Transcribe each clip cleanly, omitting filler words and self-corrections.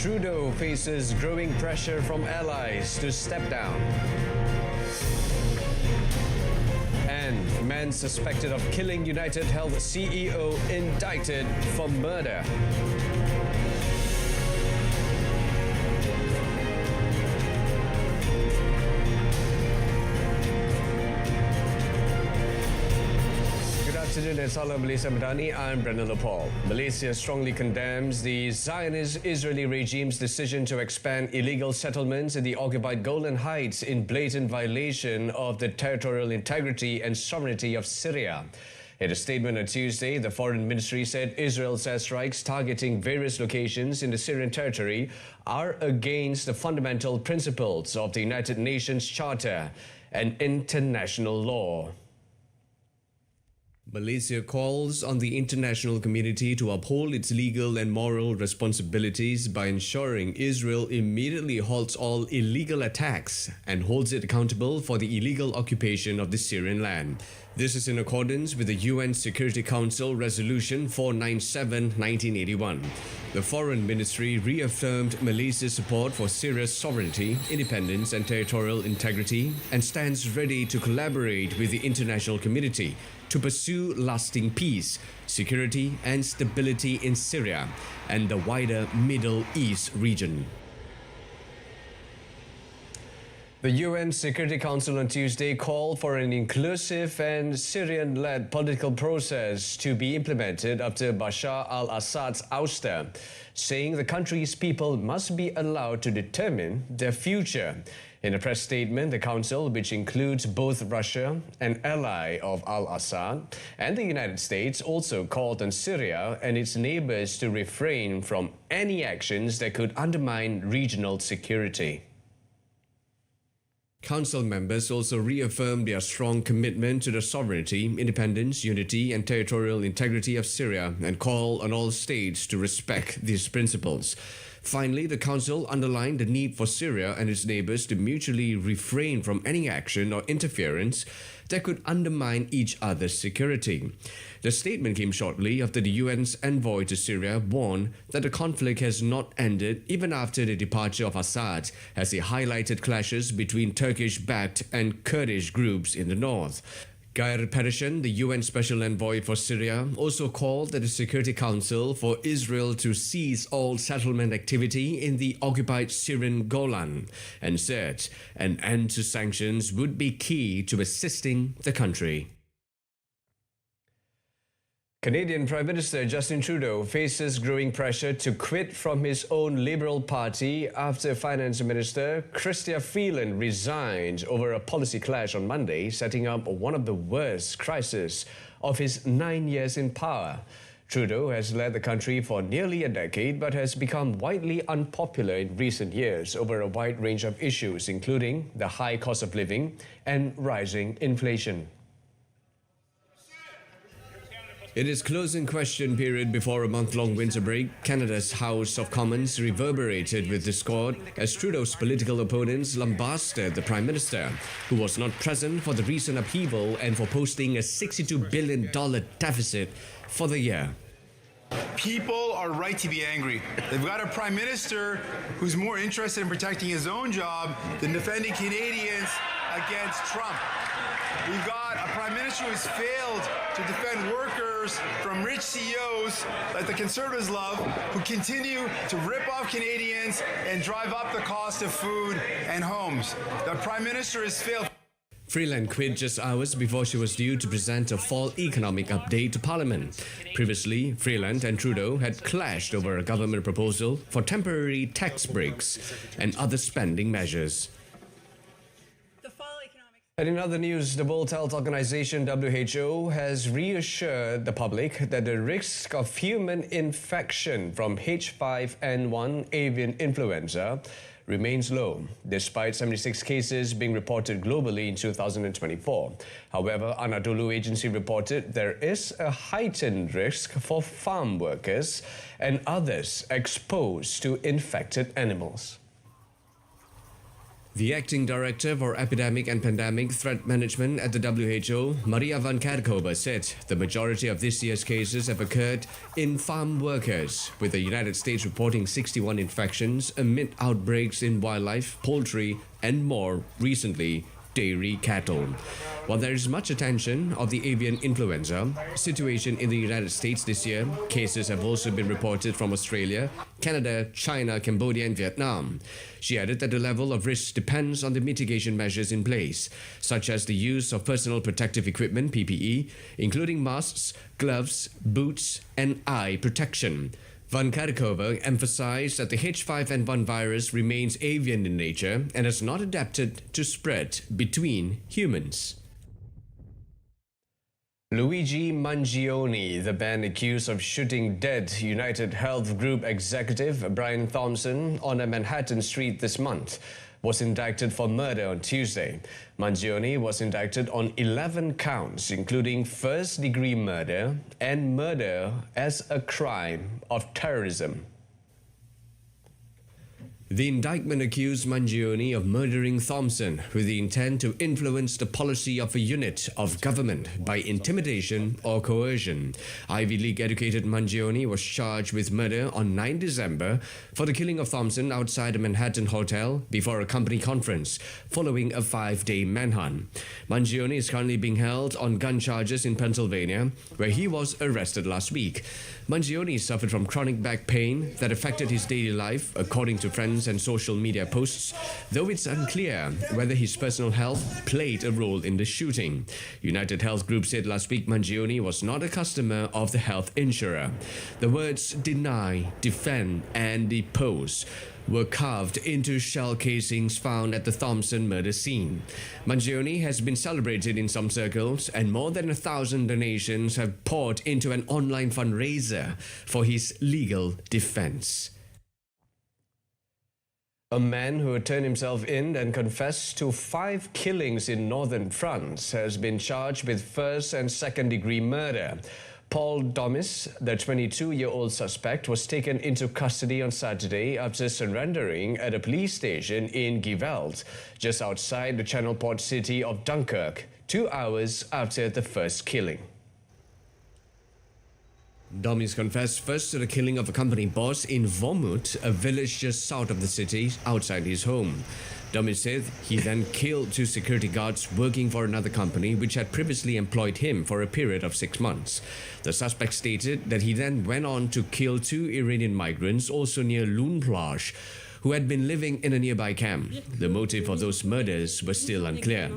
Trudeau faces growing pressure from allies to step down. And man suspected of killing United Health CEO indicted for murder. Good afternoon and salam Malaysia Madani. I'm Brendan Paul. Malaysia strongly condemns the Zionist Israeli regime's decision to expand illegal settlements in the occupied Golan Heights in blatant violation of the territorial integrity and sovereignty of Syria. In a statement on Tuesday, the Foreign Ministry said Israel's airstrikes targeting various locations in the Syrian territory are against the fundamental principles of the United Nations Charter and international law. Malaysia calls on the international community to uphold its legal and moral responsibilities by ensuring Israel immediately halts all illegal attacks and holds it accountable for the illegal occupation of the Syrian land. This is in accordance with the UN Security Council Resolution 497/1981. The Foreign Ministry reaffirmed Malaysia's support for Syria's sovereignty, independence and territorial integrity and stands ready to collaborate with the international community to pursue lasting peace, security and stability in Syria and the wider Middle East region. The UN Security Council on Tuesday called for an inclusive and Syrian-led political process to be implemented after Bashar al-Assad's ouster, saying the country's people must be allowed to determine their future. In a press statement, the Council, which includes both Russia, an ally of al-Assad, and the United States, also called on Syria and its neighbors to refrain from any actions that could undermine regional security. Council members also reaffirmed their strong commitment to the sovereignty, independence, unity and territorial integrity of Syria and call on all states to respect these principles. Finally, the Council underlined the need for Syria and its neighbors to mutually refrain from any action or interference that could undermine each other's security. The statement came shortly after the UN's envoy to Syria warned that the conflict has not ended even after the departure of Assad, as he highlighted clashes between Turkish-backed and Kurdish groups in the north. Geir Pedersen, the UN Special Envoy for Syria, also called at the Security Council for Israel to cease all settlement activity in the occupied Syrian Golan and said an end to sanctions would be key to assisting the country. Canadian Prime Minister Justin Trudeau faces growing pressure to quit from his own Liberal Party after Finance Minister Chrystia Freeland resigned over a policy clash on Monday, setting up one of the worst crises of his 9 years in power. Trudeau has led the country for nearly a decade but has become widely unpopular in recent years over a wide range of issues, including the high cost of living and rising inflation. In its closing question period before a month-long winter break, Canada's House of Commons reverberated with discord as Trudeau's political opponents lambasted the Prime Minister, who was not present for the recent upheaval and for posting a $62 billion deficit for the year. People are right to be angry. They've got a Prime Minister who's more interested in protecting his own job than defending Canadians against Trump. We've got a Prime Minister who's failed to defend workers from rich CEOs like the Conservatives love, who continue to rip off Canadians and drive up the cost of food and homes. The Prime Minister has failed. Freeland quit just hours before she was due to present a fall economic update to Parliament. Previously, Freeland and Trudeau had clashed over a government proposal for temporary tax breaks and other spending measures. And in other news, the World Health Organization WHO has reassured the public that the risk of human infection from H5N1 avian influenza remains low, despite 76 cases being reported globally in 2024. However, Anadolu Agency reported there is a heightened risk for farm workers and others exposed to infected animals. The acting director for Epidemic and Pandemic Threat Management at the WHO, Maria van Kerkhove, said the majority of this year's cases have occurred in farm workers, with the United States reporting 61 infections amid outbreaks in wildlife, poultry, and more recently, dairy cattle. While there is much attention of the avian influenza situation in the United States this year, cases have also been reported from Australia, Canada, China, Cambodia, and Vietnam. She added that the level of risk depends on the mitigation measures in place, such as the use of personal protective equipment, PPE, including masks, gloves, boots, and eye protection. Van Kerkhove emphasized that the H5N1 virus remains avian in nature and has not adapted to spread between humans. Luigi Manoni, the man accused of shooting dead United Health Group executive Brian Thompson on a Manhattan street this month, was indicted for murder on Tuesday. Manoni was indicted on 11 counts, including first-degree murder and murder as a crime of terrorism. The indictment accused Manoni of murdering Thompson with the intent to influence the policy of a unit of government by intimidation or coercion. Ivy League-educated Manoni was charged with murder on 9 December for the killing of Thompson outside a Manhattan hotel before a company conference, following a 5-day manhunt. Manoni is currently being held on gun charges in Pennsylvania, where he was arrested last week. Manoni suffered from chronic back pain that affected his daily life, according to friends and social media posts, though it's unclear whether his personal health played a role in the shooting. United Health Group said last week Manoni was not a customer of the health insurer. The words deny, defend, and depose were carved into shell casings found at the Thompson murder scene. Manoni has been celebrated in some circles, and more than 1,000 donations have poured into an online fundraiser for his legal defense. A man who had turned himself in and confessed to 5 killings in northern France has been charged with first and second-degree murder. Paul Domis, the 22-year-old suspect, was taken into custody on Saturday after surrendering at a police station in Giveld, just outside the Channel port city of Dunkirk, 2 hours after the first killing. Domis confessed first to the killing of a company boss in Vanuatu, a village just south of the city, outside his home. Domis said he then killed 2 security guards working for another company which had previously employed him for a period of 6 months. The suspect stated that he then went on to kill 2 Iranian migrants also near Lune Plage, who had been living in a nearby camp. The motive for those murders was still unclear.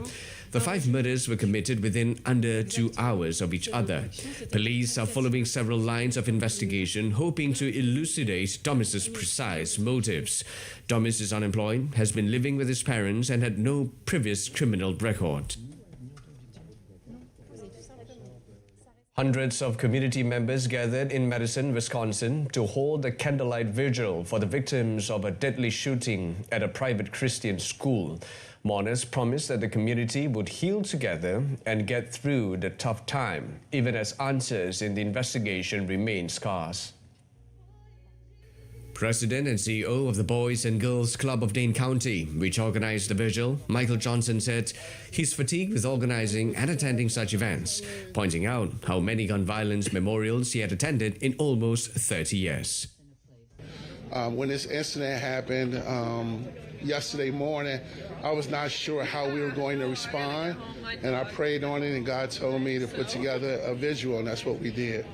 The 5 murders were committed within under 2 hours of each other. Police are following several lines of investigation, hoping to elucidate Domis's precise motives. Domis is unemployed, has been living with his parents, and had no previous criminal record. Hundreds of community members gathered in Madison, Wisconsin to hold a candlelight vigil for the victims of a deadly shooting at a private Christian school. Mourners promised that the community would heal together and get through the tough time, even as answers in the investigation remain scarce. President and CEO of the Boys and Girls Club of Dane County, which organized the vigil, Michael Johnson said he's fatigued with organizing and attending such events, pointing out how many gun violence memorials he had attended in almost 30 years. When this incident happened yesterday morning, I was not sure how we were going to respond, and I prayed on it, and God told me to put together a visual, and that's what we did.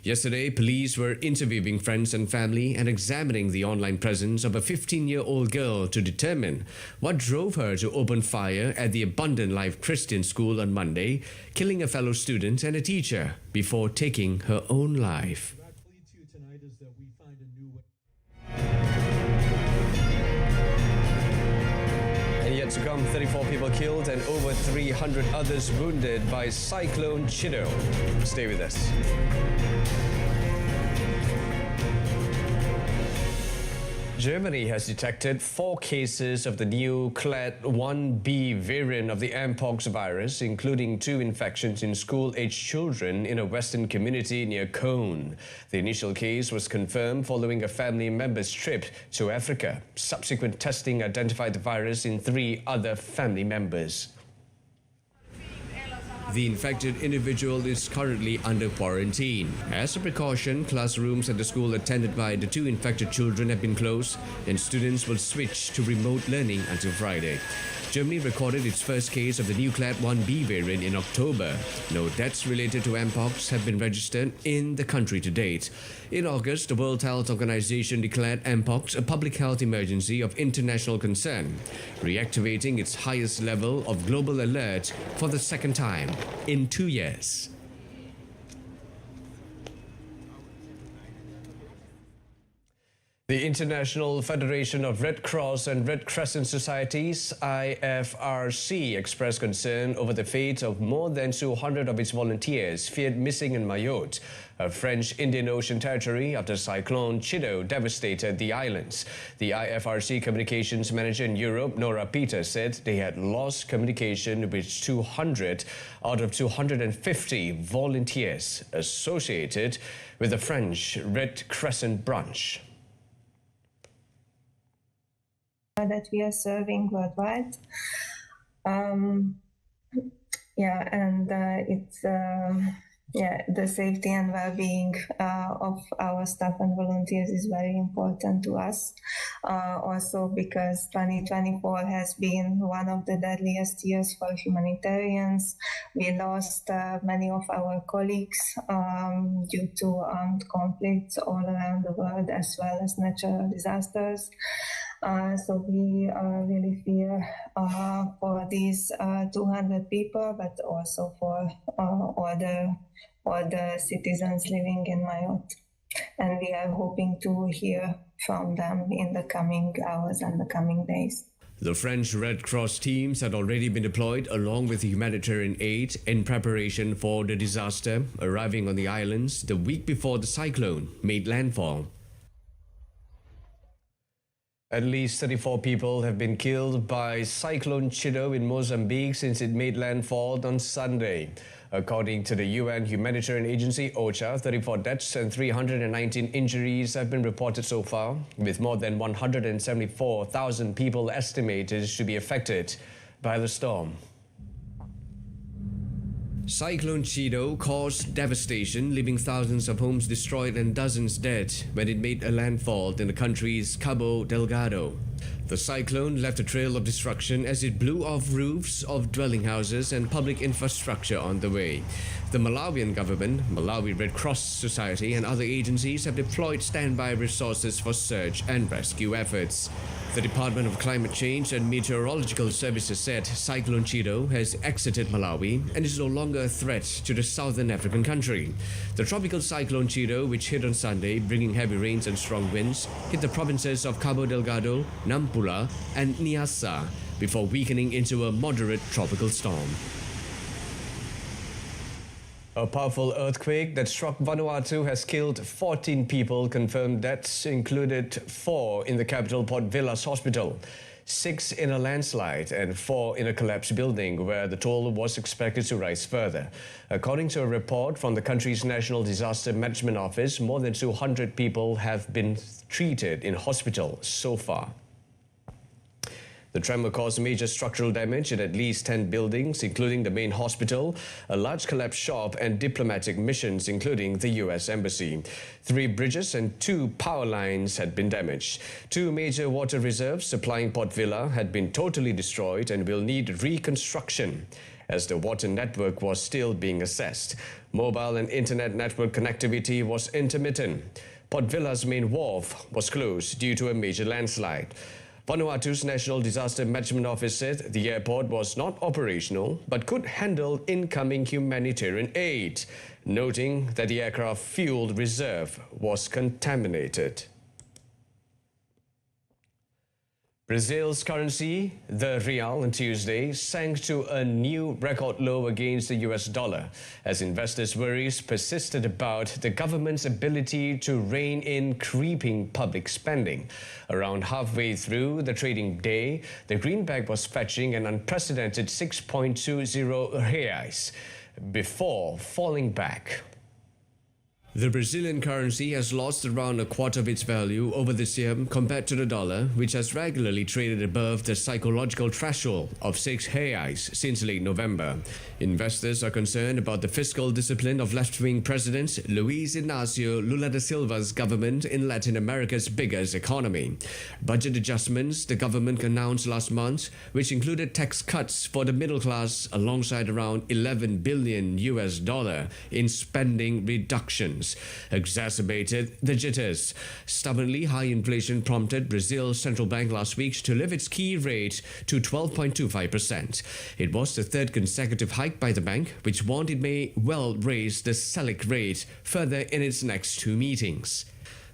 Yesterday, police were interviewing friends and family and examining the online presence of a 15-year-old girl to determine what drove her to open fire at the Abundant Life Christian School on Monday, killing a fellow student and a teacher before taking her own life. And yet to come, 34 people killed and over 300 others wounded by Cyclone Cheeto. Stay with us. Germany has detected 4 cases of the new clade 1b variant of the Mpox virus, including 2 infections in school-aged children in a western community near Cone. The initial case was confirmed following a family member's trip to Africa. Subsequent testing identified the virus in 3 other family members. The infected individual is currently under quarantine. As a precaution, classrooms at the school attended by the 2 infected children have been closed and students will switch to remote learning until Friday. Germany recorded its first case of the new clade 1b variant in October. No deaths related to Mpox have been registered in the country to date. In August, the World Health Organization declared Mpox a public health emergency of international concern, reactivating its highest level of global alert for the second time in 2 years. The International Federation of Red Cross and Red Crescent Societies, IFRC, expressed concern over the fate of more than 200 of its volunteers feared missing in Mayotte, a French Indian Ocean territory, after Cyclone Cheeto devastated the islands. The IFRC communications manager in Europe, Nora Peter, said they had lost communication with 200 out of 250 volunteers associated with the French Red Crescent branch. That we are serving worldwide. The safety and well-being of our staff and volunteers is very important to us. Also because 2024 has been one of the deadliest years for humanitarians. We lost many of our colleagues due to armed conflicts all around the world, as well as natural disasters. So we really fear for these 200 people, but also for all the citizens living in Mayotte. And we are hoping to hear from them in the coming hours and the coming days. The French Red Cross teams had already been deployed along with humanitarian aid in preparation for the disaster, arriving on the islands the week before the cyclone made landfall. At least 34 people have been killed by Cyclone Cheeto in Mozambique since it made landfall on Sunday. According to the UN humanitarian agency OCHA, 34 deaths and 319 injuries have been reported so far, with more than 174,000 people estimated to be affected by the storm. Cyclone Cheeto caused devastation, leaving thousands of homes destroyed and dozens dead when it made a landfall in the country's Cabo Delgado. The cyclone left a trail of destruction as it blew off roofs of dwelling houses and public infrastructure on the way. The Malawian government, Malawi Red Cross Society and other agencies have deployed standby resources for search and rescue efforts. The Department of Climate Change and Meteorological Services said Cyclone Cheeto has exited Malawi and is no longer a threat to the southern African country. The tropical cyclone Cheeto, which hit on Sunday, bringing heavy rains and strong winds, hit the provinces of Cabo Delgado, Nampula and Niassa before weakening into a moderate tropical storm. A powerful earthquake that struck Vanuatu has killed 14 people. Confirmed deaths included 4 in the capital Port Vilas Hospital, 6 in a landslide and 4 in a collapsed building where the toll was expected to rise further. According to a report from the country's National Disaster Management Office, more than 200 people have been treated in hospital so far. The tremor caused major structural damage in at least 10 buildings, including the main hospital, a large collapsed shop and diplomatic missions, including the US Embassy. 3 bridges and 2 power lines had been damaged. 2 major water reserves supplying Port Vila had been totally destroyed and will need reconstruction, as the water network was still being assessed. Mobile and internet network connectivity was intermittent. Port Vila's main wharf was closed due to a major landslide. Vanuatu's National Disaster Management Office said the airport was not operational but could handle incoming humanitarian aid, noting that the aircraft fuel reserve was contaminated. Brazil's currency, the real, on Tuesday sank to a new record low against the US dollar as investors' worries persisted about the government's ability to rein in creeping public spending. Around halfway through the trading day, the greenback was fetching an unprecedented 6.20 reais before falling back. The Brazilian currency has lost around a quarter of its value over this year compared to the dollar, which has regularly traded above the psychological threshold of 6 reais since late November. Investors are concerned about the fiscal discipline of left-wing President Luiz Inácio Lula da Silva's government in Latin America's biggest economy. Budget adjustments the government announced last month, which included tax cuts for the middle class alongside around $11 billion in spending reductions, exacerbated the jitters. Stubbornly high inflation prompted Brazil's central bank last week to lift its key rate to 12.25%. It was the third consecutive hike by the bank, which warned it may well raise the Selic rate further in its next two meetings.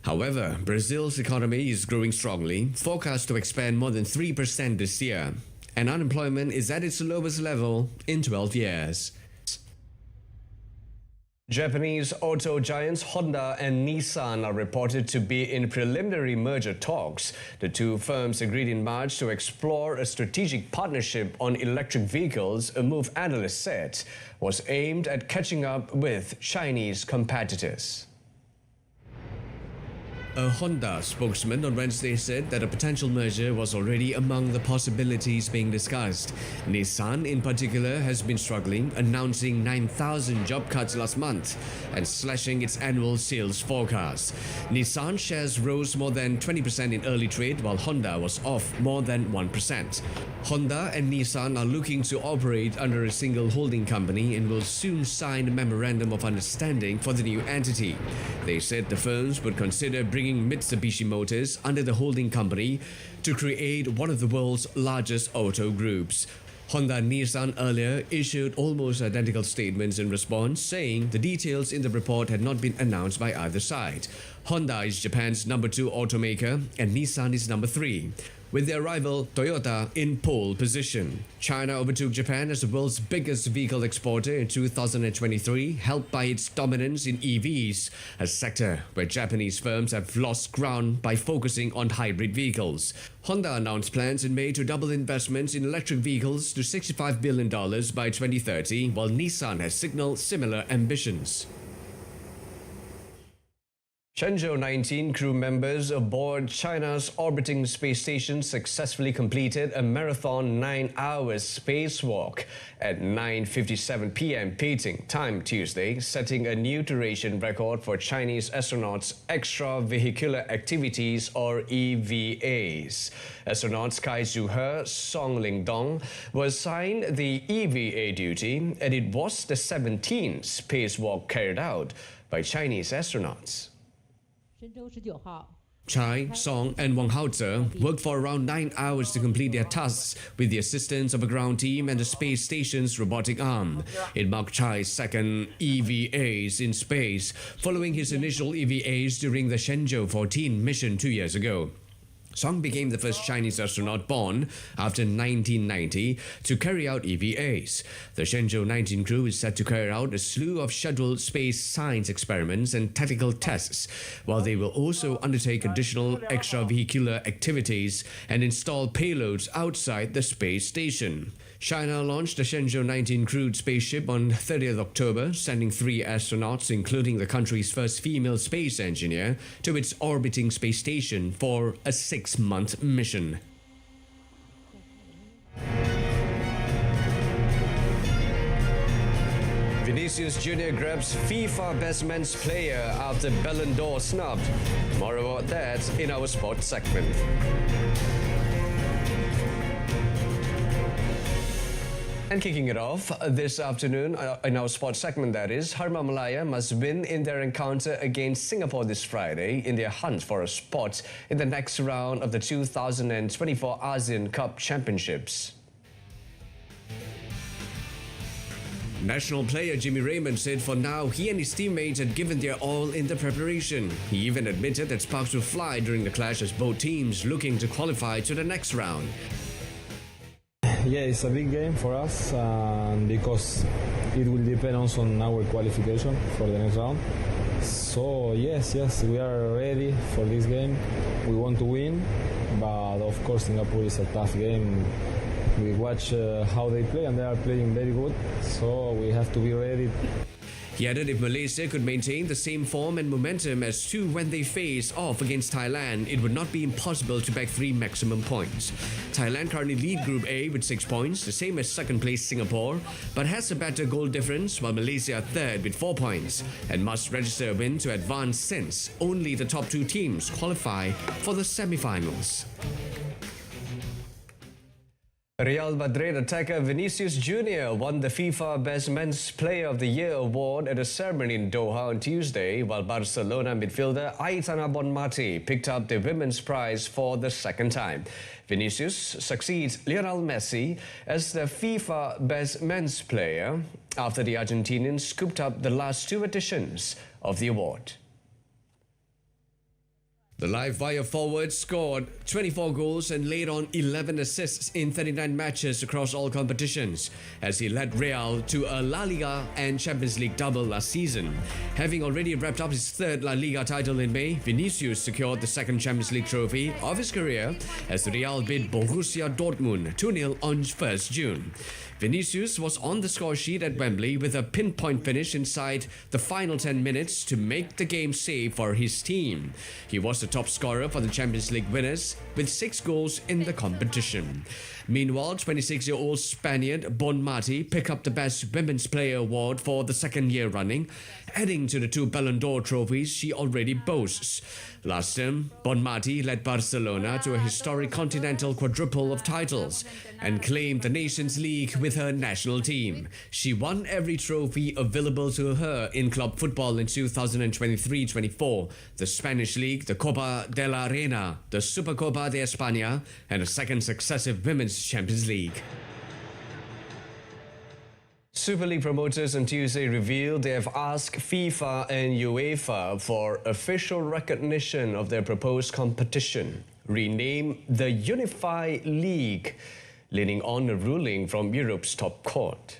However, Brazil's economy is growing strongly, forecast to expand more than 3% this year, and unemployment is at its lowest level in 12 years. Japanese auto giants Honda and Nissan are reported to be in preliminary merger talks. The two firms agreed in March to explore a strategic partnership on electric vehicles, a move analysts said was aimed at catching up with Chinese competitors. A Honda spokesman on Wednesday said that a potential merger was already among the possibilities being discussed. Nissan, in particular, has been struggling, announcing 9,000 job cuts last month and slashing its annual sales forecast. Nissan shares rose more than 20% in early trade, while Honda was off more than 1%. Honda and Nissan are looking to operate under a single holding company and will soon sign a memorandum of understanding for the new entity. They said the firms would consider bringing Mitsubishi Motors under the holding company to create one of the world's largest auto groups. Honda and Nissan earlier issued almost identical statements in response, saying the details in the report had not been announced by either side. Honda is Japan's number 2 automaker and Nissan is number 3. With their rival Toyota in pole position. China overtook Japan as the world's biggest vehicle exporter in 2023, helped by its dominance in EVs, a sector where Japanese firms have lost ground by focusing on hybrid vehicles. Honda announced plans in May to double investments in electric vehicles to $65 billion by 2030, while Nissan has signaled similar ambitions. Shenzhou 19 crew members aboard China's orbiting space station successfully completed a marathon 9-hour spacewalk at 9:57 p.m. Beijing time Tuesday, setting a new duration record for Chinese astronauts' extravehicular activities or EVAs. Astronauts Kai Zhuhe, Song Lingdong were assigned the EVA duty, and it was the 17th spacewalk carried out by Chinese astronauts. Chai, Song, and Wang Haoze worked for around 9 hours to complete their tasks with the assistance of a ground team and the space station's robotic arm. It marked Chai's second EVAs in space, following his initial EVAs during the Shenzhou 14 mission 2 years ago. Song became the first Chinese astronaut born after 1990 to carry out EVAs. The Shenzhou 19 crew is set to carry out a slew of scheduled space science experiments and technical tests, while they will also undertake additional extravehicular activities and install payloads outside the space station. China launched the Shenzhou 19 crewed spaceship on 30th October, sending 3 astronauts, including the country's first female space engineer, to its orbiting space station for a 6-month mission. Vinicius Jr. grabs FIFA Best Men's Player after Ballon d'Or snubbed. More about that in our sports segment. And kicking it off this afternoon in our sports segment, that is, Harma Malaya must win in their encounter against Singapore this Friday in their hunt for a spot in the next round of the 2024 ASEAN Cup Championships. National player Jimmy Raymond said for now he and his teammates had given their all in the preparation. He even admitted that sparks will fly during the clash as both teams looking to qualify to the next round. Yeah, it's a big game for us because it will depend also on our qualification for the next round. So yes, we are ready for this game. We want to win, but of course Singapore is a tough game. We watch how they play and they are playing very good, so we have to be ready. He added if Malaysia could maintain the same form and momentum as to when they face off against Thailand, it would not be impossible to bag 3 maximum points. Thailand currently lead Group A with 6 points, the same as second place Singapore, but has a better goal difference, while Malaysia are third with 4 points and must register a win to advance since only the top 2 teams qualify for the semi-finals. Real Madrid attacker Vinicius Jr. won the FIFA Best Men's Player of the Year award at a ceremony in Doha on Tuesday, while Barcelona midfielder Aitana Bonmati picked up the women's prize for the second time. Vinicius succeeds Lionel Messi as the FIFA Best Men's Player after the Argentinian scooped up the last 2 editions of the award. The live wire forward scored 24 goals and laid on 11 assists in 39 matches across all competitions as he led Real to a La Liga and Champions League double last season. Having already wrapped up his 3rd La Liga title in May, Vinicius secured the 2nd Champions League trophy of his career as Real beat Borussia Dortmund 2-0 on 1st June. Vinicius was on the score sheet at Wembley with a pinpoint finish inside the final 10 minutes to make the game safe for his team. He was the top scorer for the Champions League winners with 6 goals in the competition. Meanwhile, 26-year-old Spaniard Bonmati picked up the Best Women's Player award for the 2nd year running, adding to the 2 Ballon d'Or trophies she already boasts. Last term, Bonmati led Barcelona to a historic continental quadruple of titles and claimed the Nations League with her national team. She won every trophy available to her in club football in 2023-24, the Spanish League, the Copa de la Reina, the Supercopa de España, and a 2nd successive Women's Champions League. Super League promoters on Tuesday revealed they have asked FIFA and UEFA for official recognition of their proposed competition, renamed the Unified League, leaning on a ruling from Europe's top court.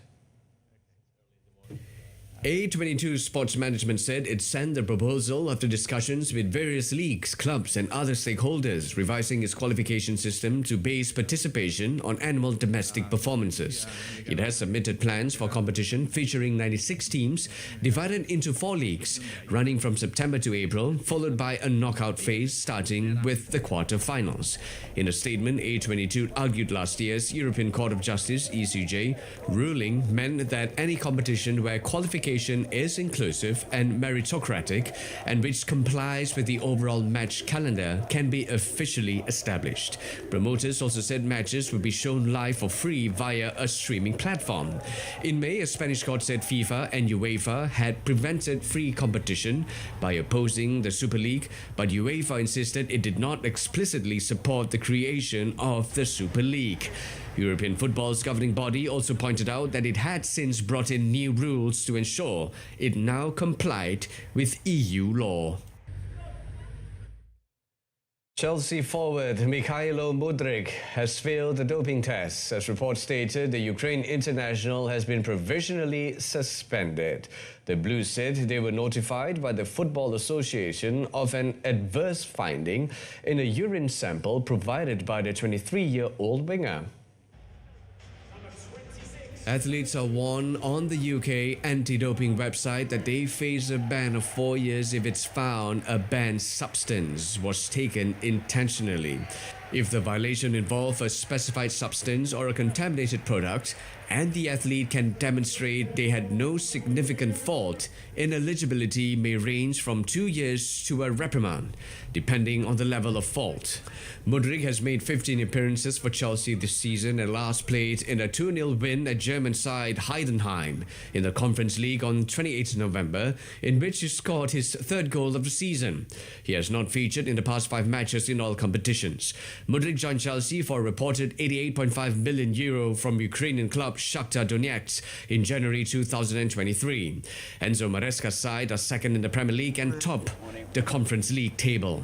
A22 Sports Management said it sent the proposal after discussions with various leagues, clubs and other stakeholders, revising its qualification system to base participation on annual domestic performances. It has submitted plans for competition featuring 96 teams divided into 4 leagues, running from September to April, followed by a knockout phase starting with the quarter-finals. In a statement, A22 argued last year's European Court of Justice (ECJ) ruling meant that any competition where qualification is inclusive and meritocratic and which complies with the overall match calendar can be officially established. Promoters also said matches would be shown live for free via a streaming platform. In May, a Spanish court said FIFA and UEFA had prevented free competition by opposing the Super League, but UEFA insisted it did not explicitly support the creation of the Super League. European football's governing body also pointed out that it had since brought in new rules to ensure it now complied with EU law. Chelsea forward Mikhailo Mudryk has failed the doping test. As reports stated, the Ukraine international has been provisionally suspended. The Blues said they were notified by the Football Association of an adverse finding in a urine sample provided by the 23-year-old winger. Athletes are warned on the UK anti-doping website that they face a ban of 4 years if it's found a banned substance was taken intentionally. If the violation involves a specified substance or a contaminated product, and the athlete can demonstrate they had no significant fault, ineligibility may range from 2 years to a reprimand, depending on the level of fault. Mudryk has made 15 appearances for Chelsea this season and last played in a 2-0 win at German side Heidenheim in the Conference League on 28 November, in which he scored his 3rd goal of the season. He has not featured in the past 5 matches in all competitions. Mudryk joined Chelsea for a reported €88.5 million from Ukrainian club Shakhtar Donetsk in January 2023. Enzo Maresca's side are second in the Premier League and top the Conference League table.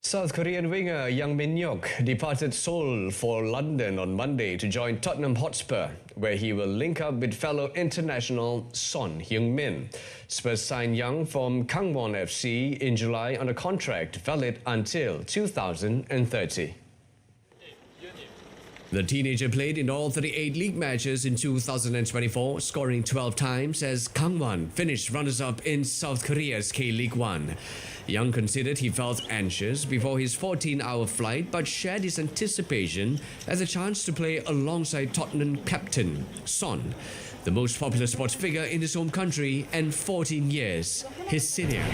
South Korean winger Yang Min-hyuk departed Seoul for London on Monday to join Tottenham Hotspur, where he will link up with fellow international Son Heung-min. Spurs signed Yang from Gangwon FC in July on a contract valid until 2030. The teenager played in all 38 league matches in 2024, scoring 12 times as Gangwon finished runners-up in South Korea's K-League 1. Young considered he felt anxious before his 14-hour flight but shared his anticipation as a chance to play alongside Tottenham captain Son, the most popular sports figure in his home country and 14 years his senior.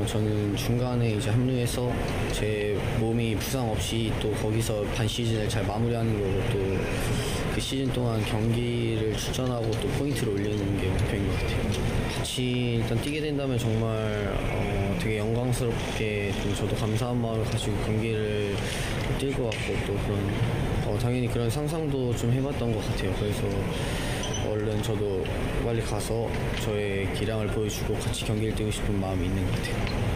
저는 중간에 이제 합류해서 제 몸이 부상 없이 또 거기서 반 시즌을 잘 마무리하는 거고 또 그 시즌 동안 경기를 출전하고 또 포인트를 올리는 게 목표인 것 같아요. 같이 일단 뛰게 된다면 정말 되게 영광스럽게 또 저도 감사한 마음을 가지고 경기를 뛸 것 같고 또 그런 당연히 그런 상상도 좀 해봤던 것 같아요. 그래서 얼른 저도 빨리 가서 저의 기량을 보여주고 같이 경기를 뛰고 싶은 마음이 있는 것 같아요.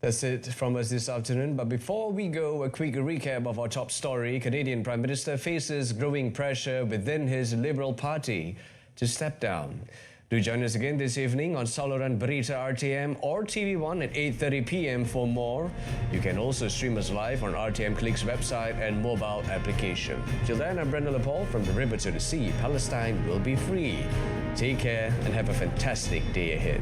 That's it from us this afternoon. But before we go, a quick recap of our top story. Canadian Prime Minister faces growing pressure within his Liberal Party to step down. Do join us again this evening on Saluran Berita RTM or TV1 at 8:30 p.m. for more. You can also stream us live on RTM Click's website and mobile application. Till then, I'm Brendan Lepol from the river to the sea. Palestine will be free. Take care and have a fantastic day ahead.